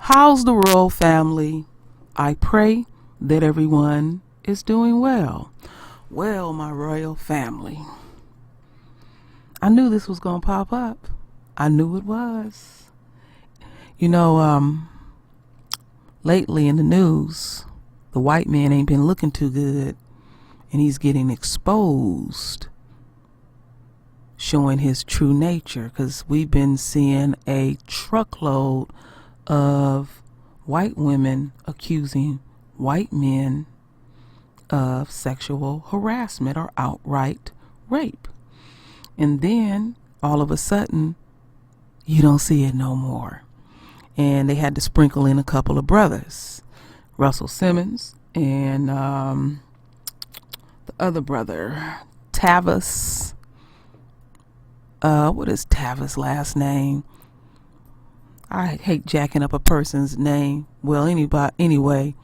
How's the royal family? I pray that everyone is doing well. Well, my royal family, I knew this was going to pop up. I knew it was. You know, lately in the news, the white man ain't been looking too good, and he's getting exposed, showing his true nature, because we've been seeing a truckload of white women accusing white men of sexual harassment or outright rape. And then all of a sudden, you don't see it no more. And they had to sprinkle in a couple of brothers, Russell Simmons and the other brother, Tavis. What is Tavis' last name? I hate jacking up a person's name. Well, anyway,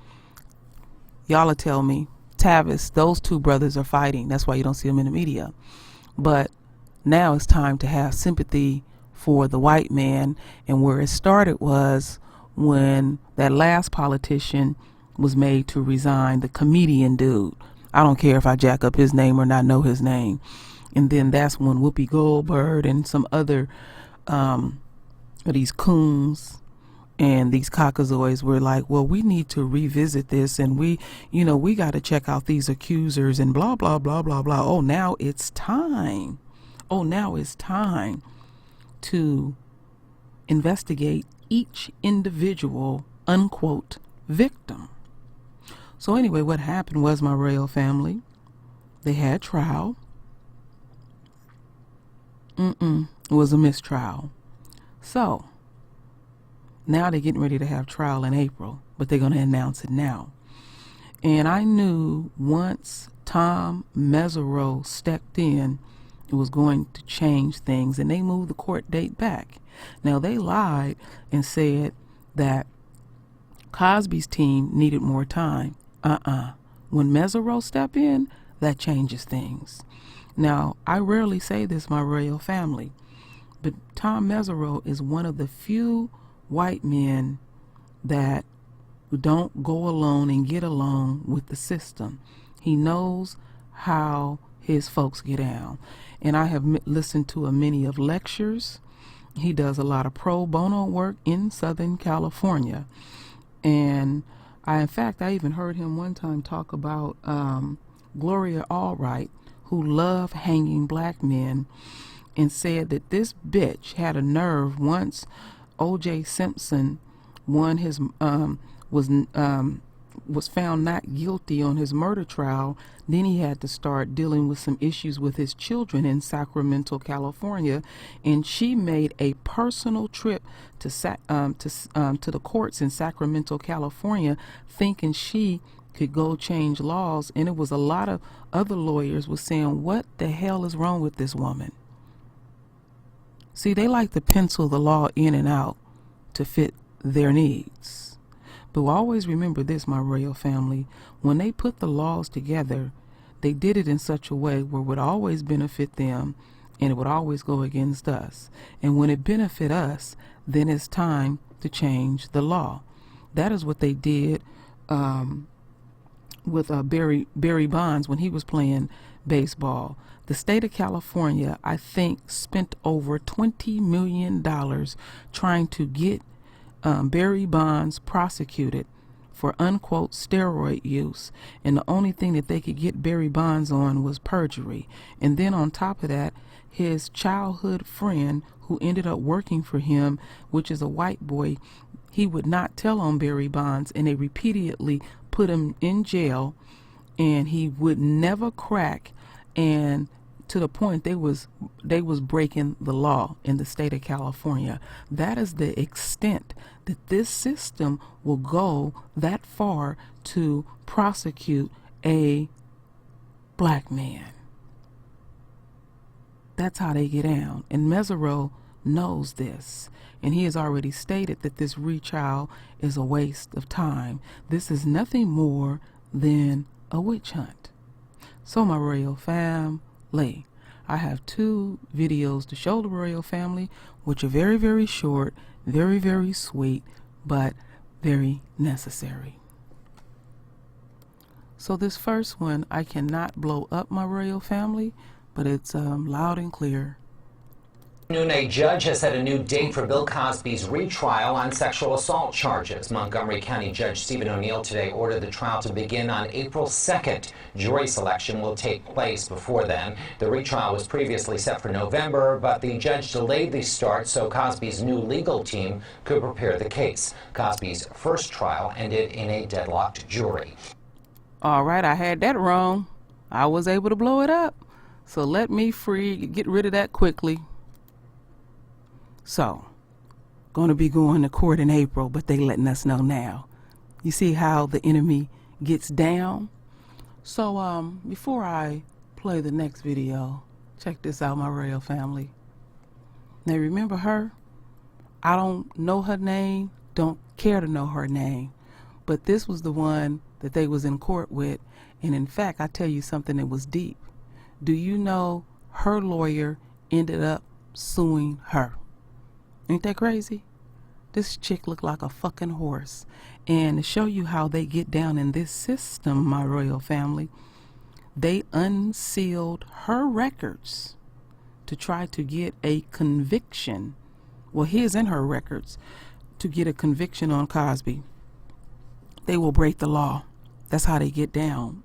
y'all will tell me. Tavis, those two brothers are fighting. That's why you don't see them in the media. But now it's time to have sympathy for the white man. And where it started was when that last politician was made to resign, the comedian dude. I don't care if I jack up his name or not know his name. And then that's when Whoopi Goldberg and some other these coons and these cockazoids were like, well, we need to revisit this, and we got to check out these accusers and blah, blah, blah, blah, blah. Oh, now it's time. Oh, now it's time to investigate each individual, unquote, victim. So anyway, what happened was, my royal family, they had trial. It was a mistrial. So now they're getting ready to have trial in April, but they're going to announce it now. And I knew once Tom Mesereau stepped in, it was going to change things, and they moved the court date back. Now, they lied and said that Cosby's team needed more time. When Mesereau stepped in, that changes things. Now, I rarely say this, my royal family, but Tom Mesereau is one of the few white men that don't go alone and get along with the system. He knows how his folks get down. And I have listened to many of lectures. He does a lot of pro bono work in Southern California. And in fact, I even heard him one time talk about Gloria Allwright, who loved hanging black men, and said that this bitch had a nerve once O.J. Simpson was found not guilty on his murder trial. Then he had to start dealing with some issues with his children in Sacramento, California, and she made a personal trip to the courts in Sacramento, California, thinking she could go change laws. And it was a lot of other lawyers was saying, what the hell is wrong with this woman? See, they like to pencil the law in and out to fit their needs. But always remember this, my royal family, when they put the laws together, they did it in such a way where it would always benefit them and it would always go against us. And when it benefit us, then it's time to change the law. That is what they did with Barry Bonds when he was playing baseball. The state of California, I think, spent over $20 million trying to get Barry Bonds prosecuted for unquote steroid use, and the only thing that they could get Barry Bonds on was perjury. And then on top of that, his childhood friend who ended up working for him, which is a white boy, he would not tell on Barry Bonds, and they repeatedly put him in jail, and he would never crack, and to the point they was breaking the law in the state of California. That is the extent that this system will go that far to prosecute a black man. That's how they get down. And Mesereau knows this. And he has already stated that this retrial is a waste of time. This is nothing more than a witch hunt. So, my royal family, I have 2 videos to show the royal family, which are very, very short, very, very sweet, but very necessary. So this first one, I cannot blow up my royal family, but it's loud and clear. A judge has set a new date for Bill Cosby's retrial on sexual assault charges. Montgomery County Judge Stephen O'Neill today ordered the trial to begin on April 2nd. Jury selection will take place before then. The retrial was previously set for November, but the judge delayed the start so Cosby's new legal team could prepare the case. Cosby's first trial ended in a deadlocked jury. All right, I had that wrong. I was able to blow it up. So let me get rid of that quickly. So, going to be going to court in April, but they letting us know now. You see how the enemy gets down? So, before I play the next video, check this out, my royal family. Now, remember her? I don't know her name, don't care to know her name, but this was the one that they was in court with, and in fact, I tell you something that was deep. Do you know her lawyer ended up suing her? Ain't that crazy? This chick looked like a fucking horse. And to show you how they get down in this system, my royal family, they unsealed her records to try to get a conviction. Well, his and her records to get a conviction on Cosby. They will break the law. That's how they get down.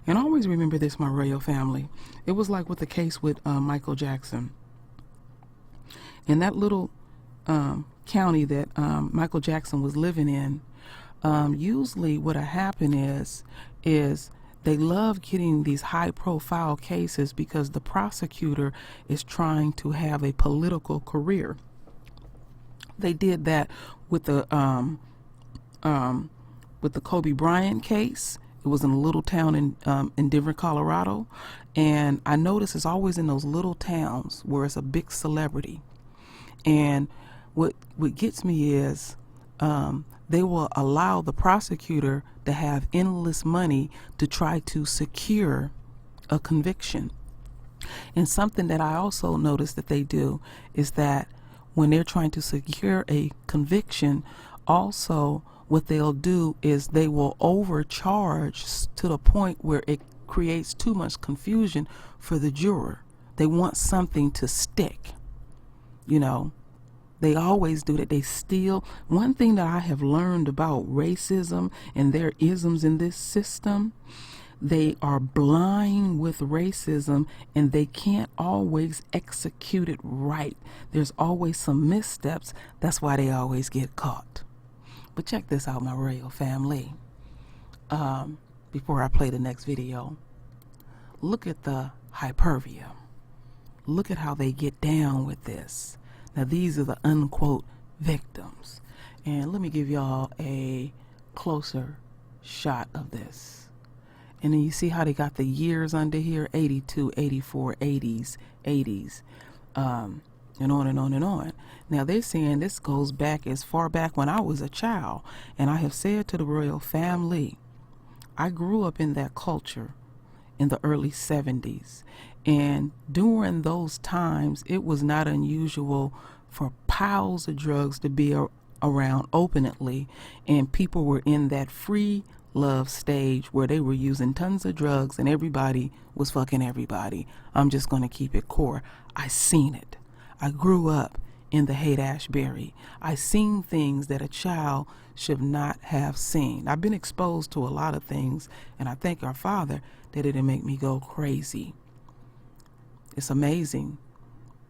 And always remember this, my royal family. It was like with the case with Michael Jackson. In that little county that Michael Jackson was living in, usually what happened is they love getting these high-profile cases because the prosecutor is trying to have a political career. They did that with the Kobe Bryant case. It was in a little town in Denver, Colorado, and I notice it's always in those little towns where it's a big celebrity. And what gets me is they will allow the prosecutor to have endless money to try to secure a conviction. And something that I also notice that they do is that when they're trying to secure a conviction, also what they'll do is they will overcharge to the point where it creates too much confusion for the juror. They want something to stick, you know. They always do that. They steal. One thing that I have learned about racism and their isms in this system, they are blind with racism and they can't always execute it right. There's always some missteps. That's why they always get caught. But check this out, my royal family. Before I play the next video, look at the hypervia. Look at how they get down with this. Now, these are the unquote victims. And let me give y'all a closer shot of this. And then you see how they got the years under here, 82, 84, 80s, and on and on and on. Now, they're saying this goes back as far back when I was a child. And I have said to the royal family, I grew up in that culture in the early 70s. And during those times, it was not unusual for piles of drugs to be around openly, and people were in that free love stage where they were using tons of drugs and everybody was fucking everybody. I'm just going to keep it core. I seen it. I grew up in the Haight-Ashbury. I seen things that a child should not have seen. I've been exposed to a lot of things, and I thank our Father that it didn't make me go crazy. It's amazing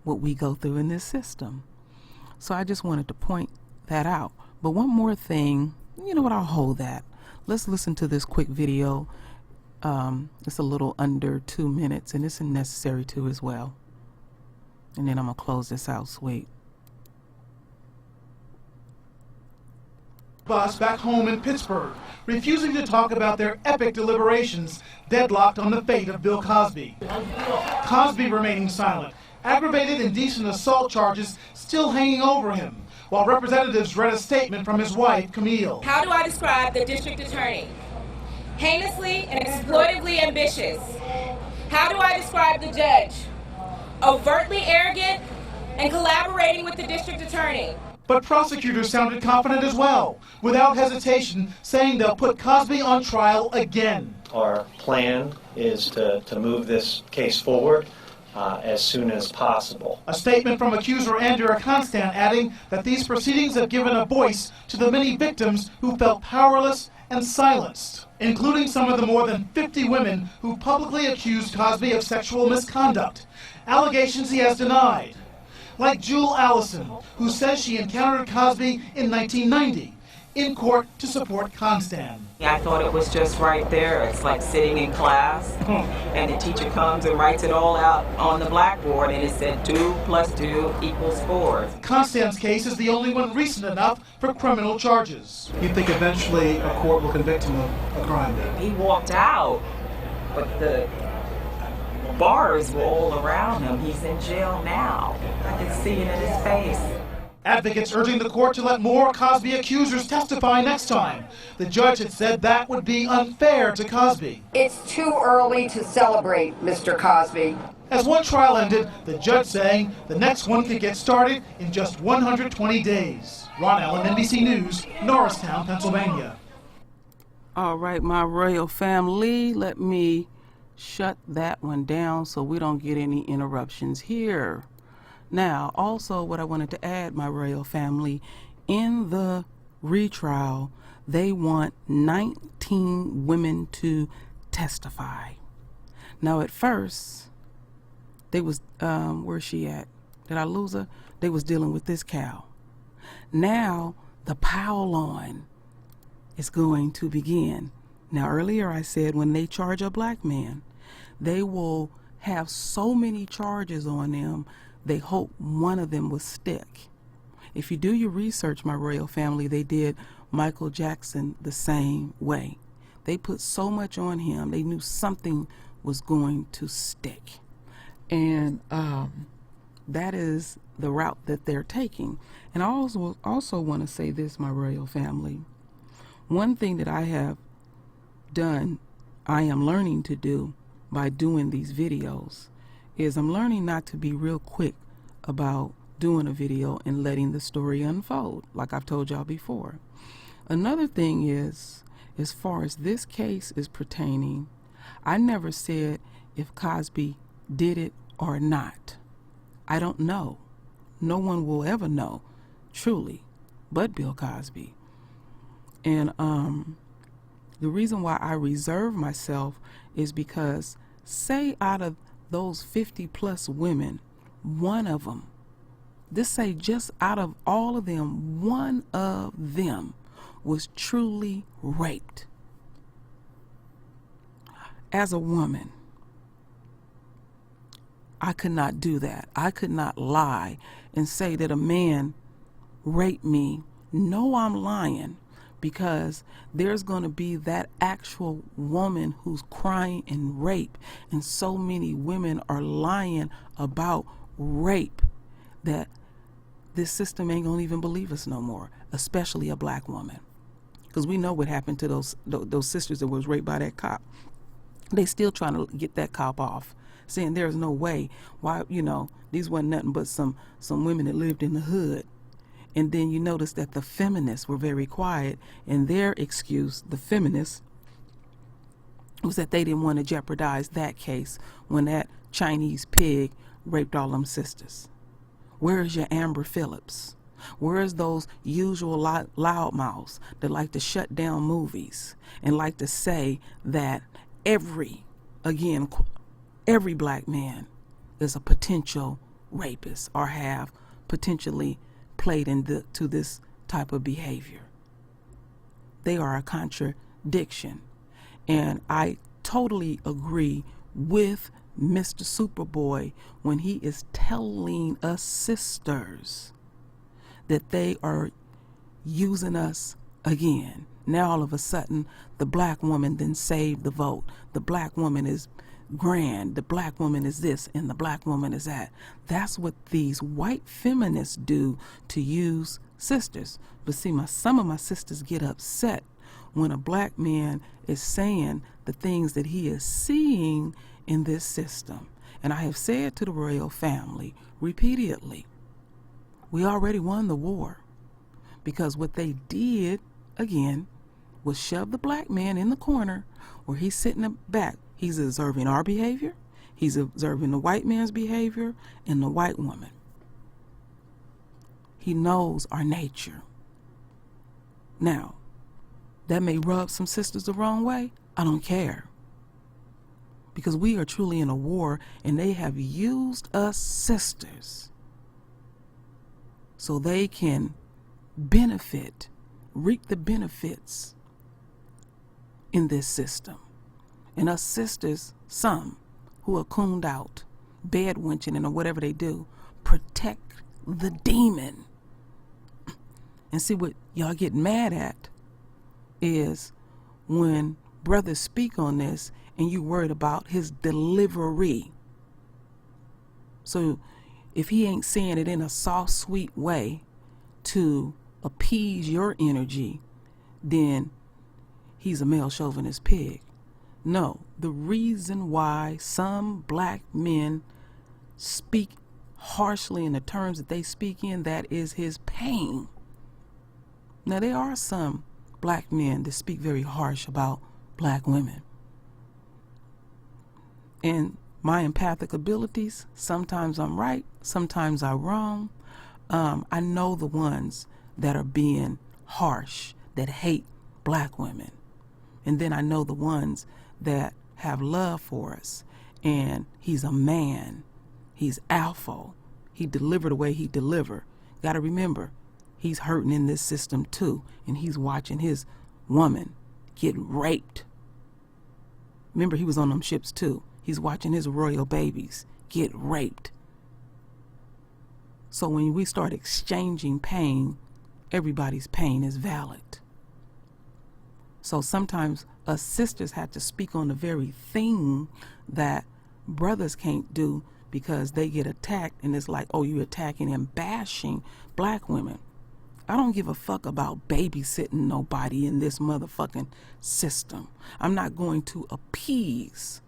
what we go through in this system. So I just wanted to point that out. But one more thing, you know what, I'll hold that. Let's listen to this quick video. It's a little under 2 minutes, and it's necessary too as well. And then I'm going to close this out sweet. Boss back home in Pittsburgh, refusing to talk about their epic deliberations, deadlocked on the fate of Bill Cosby. Cosby remaining silent, aggravated indecent assault charges still hanging over him, while representatives read a statement from his wife, Camille. How do I describe the district attorney? Heinously and exploitively ambitious. How do I describe the judge? Overtly arrogant and collaborating with the district attorney. But prosecutors sounded confident as well, without hesitation, saying they'll put Cosby on trial again. Our plan is to move this case forward as soon as possible. A statement from accuser Andrea Constant adding that these proceedings have given a voice to the many victims who felt powerless and silenced, including some of the more than 50 women who publicly accused Cosby of sexual misconduct, allegations he has denied. Like Jewel Allison, who says she encountered Cosby in 1990 in court to support Constant. I thought it was just right there. It's like sitting in class and the teacher comes and writes it all out on the blackboard and it said 2 + 2 = 4. Constant's case is the only one recent enough for criminal charges. You think eventually a court will convict him of a crime? He walked out, but the bars were all around him. He's in jail now. I can see it in his face. Advocates urging the court to let more Cosby accusers testify next time. The judge had said that would be unfair to Cosby. It's too early to celebrate, Mr. Cosby. As one trial ended, the judge saying the next one could get started in just 120 days. Ron Allen, NBC News, Norristown, Pennsylvania. All right, my royal family, let me shut that one down so we don't get any interruptions here. Now, also what I wanted to add, my royal family, in the retrial, they want 19 women to testify. Now, at first, they was, where's she at? Did I lose her? They was dealing with this cow. Now, the pile-on is going to begin. Now, earlier I said when they charge a black man, they will have so many charges on them, they hope one of them will stick. If you do your research, my royal family, they did Michael Jackson the same way. They put so much on him, they knew something was going to stick. And that is the route that they're taking. And I also want to say this, my royal family. One thing that I have done, I am learning to do by doing these videos, is I'm learning not to be real quick about doing a video and letting the story unfold, like I've told y'all before. Another thing is, as far as this case is pertaining, I never said if Cosby did it or not. I don't know. No one will ever know, truly, but Bill Cosby. And the reason why I reserve myself is because, say out of those 50+ women, one of them, just say just out of all of them, one of them was truly raped. As a woman, I could not do that. I could not lie and say that a man raped me. No, I'm lying, because there's going to be that actual woman who's crying in rape, and so many women are lying about rape that this system ain't going to even believe us no more, especially a black woman, because we know what happened to those sisters that was raped by that cop. They still trying to get that cop off, saying there's no way. Why, you know, these wasn't nothing but some women that lived in the hood. And then you notice that the feminists were very quiet, and their excuse, the feminists, was that they didn't want to jeopardize that case when that Chinese pig raped all them sisters. Where is your Amber Phillips? Where is those usual loudmouths that like to shut down movies and like to say that every black man is a potential rapist or have potentially played into this type of behavior? They are a contradiction. And I totally agree with Mr. Superboy when he is telling us sisters that they are using us again. Now all of a sudden the black woman then saved the vote. The black woman is grand, the black woman is this, and the black woman is that. That's what these white feminists do to use sisters. But see, some of my sisters get upset when a black man is saying the things that he is seeing in this system. And I have said to the royal family repeatedly, we already won the war. Because what they did, again, was shove the black man in the corner where he's sitting back. He's observing our behavior. He's observing the white man's behavior and the white woman. He knows our nature. Now, that may rub some sisters the wrong way. I don't care. Because we are truly in a war, and they have used us sisters so they can benefit, reap the benefits in this system. And us sisters, some who are cooned out, bed winching and or whatever they do, protect the demon. And see, what y'all get mad at is when brothers speak on this and you worried about his delivery. So if he ain't saying it in a soft, sweet way to appease your energy, then he's a male chauvinist pig. No, the reason why some black men speak harshly in the terms that they speak in, that is his pain. Now, there are some black men that speak very harsh about black women. And my empathic abilities, sometimes I'm right, sometimes I'm wrong. I know the ones that are being harsh, that hate black women. And then I know the ones that have love for us. And he's a man. He's alpha. He delivered the way he delivered. Got to remember, he's hurting in this system too. And he's watching his woman get raped. Remember, he was on them ships too. He's watching his royal babies get raped. So when we start exchanging pain, everybody's pain is valid. So sometimes us sisters have to speak on the very thing that brothers can't do because they get attacked, and it's like, oh, you're attacking and bashing black women. I don't give a fuck about babysitting nobody in this motherfucking system. I'm not going to appease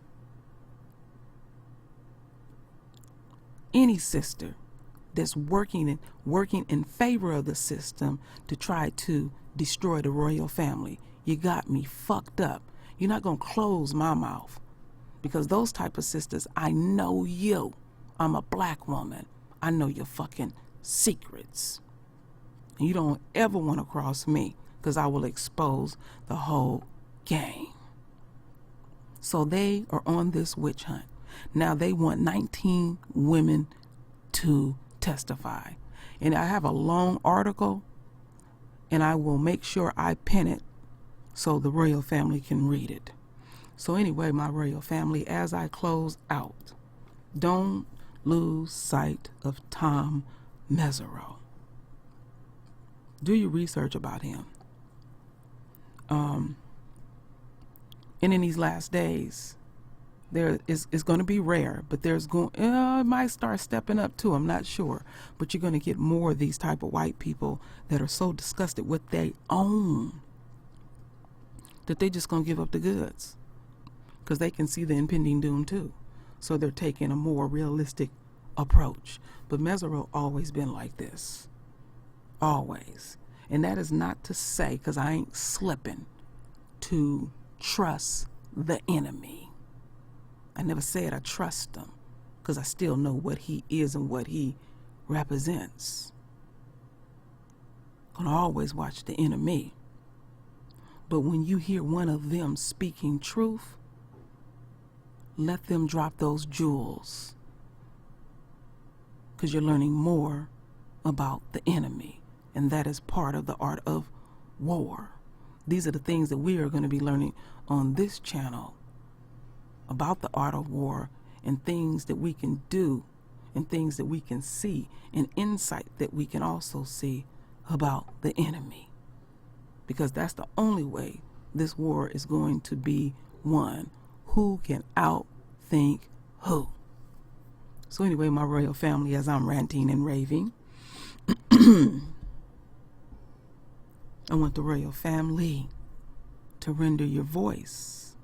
any sister that's working in favor of the system to try to destroy the royal family. You got me fucked up. You're not gonna close my mouth, because those type of sisters, I know you. I'm a black woman. I know your fucking secrets. And you don't ever want to cross me, because I will expose the whole game. So they are on this witch hunt. Now they want 19 women to testify. And I have a long article, and I will make sure I pin it so the royal family can read it. So anyway, my royal family, as I close out, don't lose sight of Tom Mesereau. Do your research about him. And in these last days, it's going to be rare, but it might start stepping up too. I'm not sure, but you're going to get more of these type of white people that are so disgusted with they own that they just going to give up the goods, because they can see the impending doom too. So they're taking a more realistic approach. But Mesereau always been like this, always. And that is not to say, because I ain't slipping, to trust the enemy. I never said I trust him, because I still know what he is and what he represents. Gonna always watch the enemy. But when you hear one of them speaking truth, let them drop those jewels, because you're learning more about the enemy, and that is part of the art of war. These are the things that we are going to be learning on this channel about the art of war, and things that we can do, and things that we can see, and insight that we can also see about the enemy. Because that's the only way this war is going to be won. Who can outthink who? So anyway, my royal family, as I'm ranting and raving, I want the royal family to render your voice.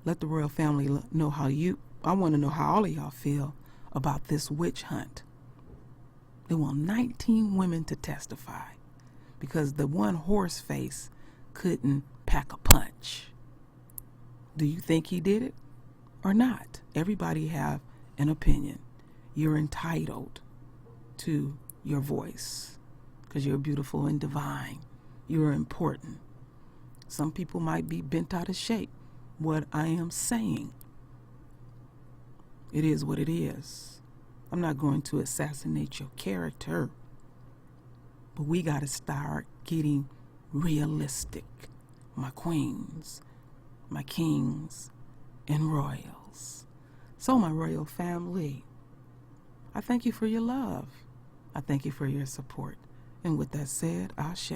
Let the royal family know I want to know how all of y'all feel about this witch hunt. They want 19 women to testify because the one horse face couldn't pack a punch. Do you think he did it or not? Everybody have an opinion. You're entitled to your voice because you're beautiful and divine. You're important. Some people might be bent out of shape. What I am saying, it is what it is. I'm not going to assassinate your character, but we got to start getting realistic. My queens, my kings, and royals. So my royal family, I thank you for your love. I thank you for your support. And with that said, Ashe.